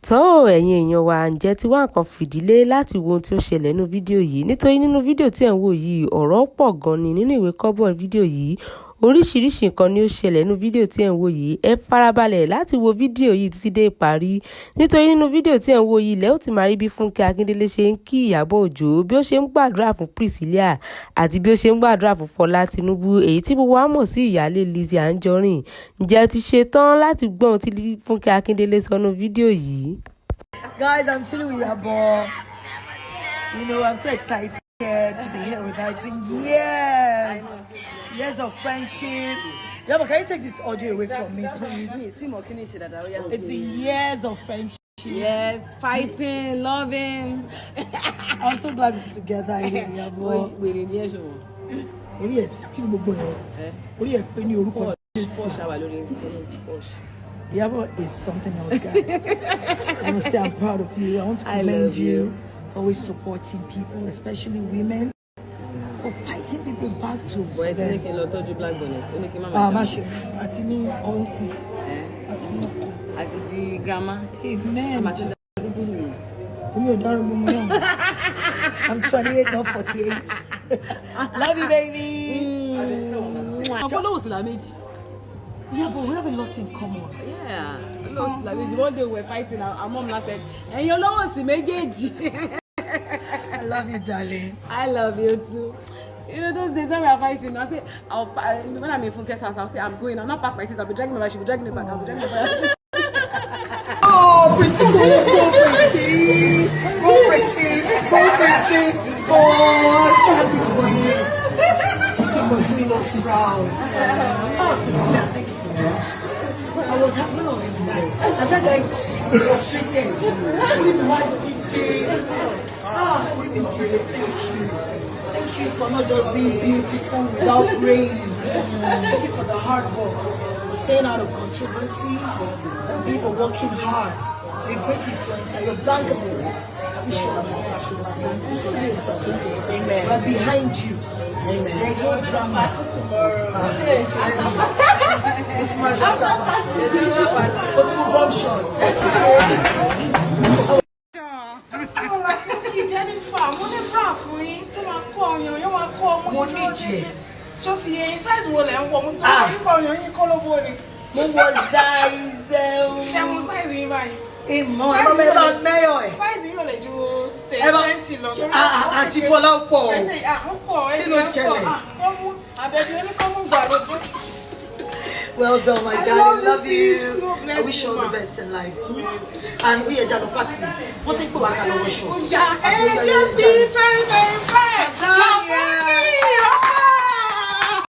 tó ẹ̀yin èèyàn wa ǹjẹ́ tí wá nǹkan fìdílé láti wo ohun tí ó ṣẹlẹ̀ nínú fídíò yìí nítorí nínú fídíò tí ẹ̀ ń wò yìí ọ̀rọ̀ pọ̀ gan ni nínú ìwé kọ́bọ̀ fídíò yìí oríṣiríṣi nǹkan ni ó ṣẹlẹ̀ nínú fídíò tí ẹ̀ ń wò yìí ẹ farabalẹ̀ láti wo fídíò yìí títí dé ìparí nítorí nínú fídíò tí ẹ̀ ń wò yìí lẹ́ ó ti máa rí bí Fúnkẹ́ Akíndélé ṣe ń kí Ìyábọ̀ Òjó bí ó ṣe ń gbàdúrà fún PRISCILLA àti bí ó ṣe ń gbàdúrà fún Fọlá TINUBU èyí tí gbogbo wa mọ̀ sí ìyálé Lizzy Anjorin ǹjẹ́ ti ṣe tán láti gbọ́ ohun tí Fúnkẹ́ Akíndélé sọ nínú fídíò yìí. Guys, I'm chilling with IYABO. You know, I'm so excited to be here with her. It's been years of friendship. IYABO, can you take this audio away from me, please? It's been years of friendship. Yes, fighting, loving. I'm so glad we're together here, IYABO. IYABO is something else, guys. I must say I'm proud of you. I want to commend you for always supporting people, especially women, for fighting people's battles. But it's making a lot of black bonnet. At the grandma. Amen. I'm 28, not 48. Love you, baby. Yeah, but we have a lot in common. Yeah. One day we were fighting, our mom said, and your love was the I love you, darling. I love you too. You know, those days when we are fighting, I say, when I'm in Funke's house, I'll say, I'm going. I'll not pack my sis. I'll be dragging me back. She'll be dragging me back. I'll be dragging me back. Oh, Priscilla, oh, I'm so happy for you. You must be us proud. Oh, Priscilla, thank you for that. I was happy when I was in that. I said, like, frustrated. With my DJ. With the DJ, thank you. Thank you for not just being beautiful without brains. Thank you for the hard work, for staying out of controversies, and being for working hard. You're a great influencer. You're bankable. I wish you all the best for the film. It's going to be a success. Amen. But behind you, amen. There's no drama. It's my what's my bomb shot? Well done, my darling. Love you. I wish you all the best in life. And we are Jalo Party. What's it for? I can show.